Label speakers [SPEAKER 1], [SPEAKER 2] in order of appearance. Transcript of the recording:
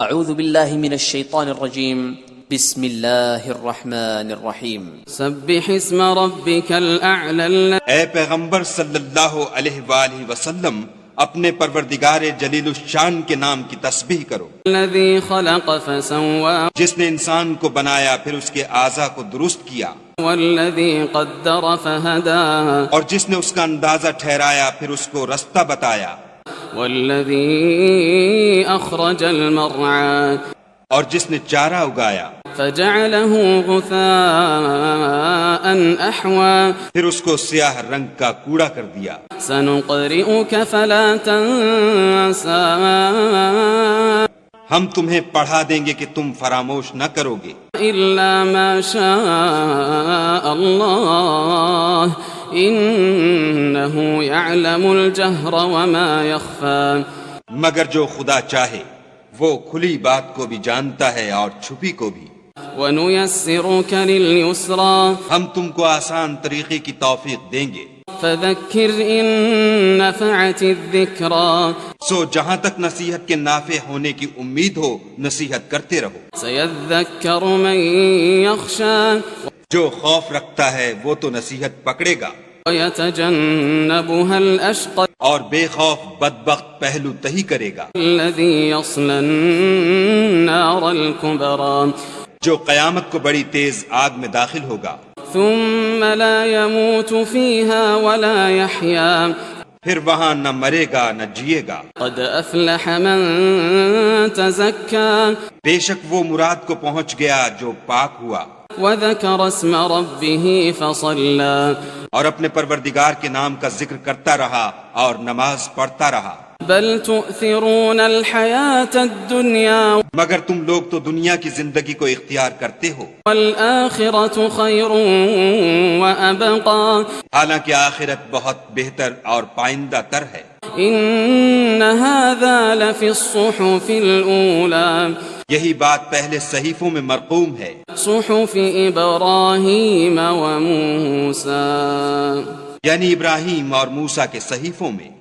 [SPEAKER 1] اعوذ باللہ من الشیطان الرجیم بسم اللہ الرحمن الرحیم
[SPEAKER 2] سبح اسم ربک الاعلی
[SPEAKER 3] اے پیغمبر صلی اللہ علیہ وآلہ وسلم اپنے پروردگار جلیل الشان کے نام کی تسبیح کرو،
[SPEAKER 2] الذی خلق فسوى
[SPEAKER 3] جس نے انسان کو بنایا پھر اس کے اعضاء کو درست کیا،
[SPEAKER 2] والذی قدر فہدى
[SPEAKER 3] اور جس نے اس کا اندازہ ٹھہرایا پھر اس کو رستہ بتایا،
[SPEAKER 2] والذی اخرج المرعى
[SPEAKER 3] اور جس نے چارہ اگایا
[SPEAKER 2] فجعله غثاء احوى
[SPEAKER 3] پھر اس کو سیاہ رنگ کا کوڑا کر دیا۔
[SPEAKER 2] سنقرئك فلا تنسى
[SPEAKER 3] ہم تمہیں پڑھا دیں گے کہ تم فراموش نہ کرو گے
[SPEAKER 2] إلا ما شاء الله إنه يعلم الجهر وما يخفى
[SPEAKER 3] مگر جو خدا چاہے وہ کھلی بات کو بھی جانتا ہے اور چھپی کو بھی۔
[SPEAKER 2] ونيسرك لليسرى
[SPEAKER 3] ہم تم کو آسان طریقے کی توفیق دیں گے،
[SPEAKER 2] فذكر إن نفعت الذكرى
[SPEAKER 3] سو جہاں تک نصیحت کے نافع ہونے کی امید ہو نصیحت کرتے رہو۔
[SPEAKER 2] سيذكر من يخشى
[SPEAKER 3] جو خوف رکھتا ہے وہ تو نصیحت پکڑے گا،
[SPEAKER 2] ويتجنبها الأشقى
[SPEAKER 3] اور بے خوف بدبخت پہلو تہی کرے گا،
[SPEAKER 2] الذي يصلى النار الكبرى
[SPEAKER 3] جو قیامت کو بڑی تیز آگ میں داخل ہوگا،
[SPEAKER 2] ثم لا يموت فيها ولا يحيا
[SPEAKER 3] پھر وہاں نہ مرے گا نہ جیے گا۔
[SPEAKER 2] قد أفلح من تزكى
[SPEAKER 3] بے شک وہ مراد کو پہنچ گیا جو پاک ہوا
[SPEAKER 2] وذكر اسم ربه فصلى
[SPEAKER 3] اور اپنے پروردگار کے نام کا ذکر کرتا رہا اور نماز پڑھتا رہا۔
[SPEAKER 2] بل تؤثرون الحياة الدنيا
[SPEAKER 3] مگر تم لوگ تو دنیا کی زندگی کو اختیار کرتے ہو،
[SPEAKER 2] والآخرة خير وأبقى
[SPEAKER 3] حالانکہ آخرت بہت بہتر اور پائندہ تر ہے۔
[SPEAKER 2] إن هذا لفي الصحف الأولى
[SPEAKER 3] یہی بات پہلے صحیفوں میں مرقوم ہے،
[SPEAKER 2] صحف إبراهيم وموسى
[SPEAKER 3] یعنی ابراہیم اور موسیٰ کے صحیفوں میں۔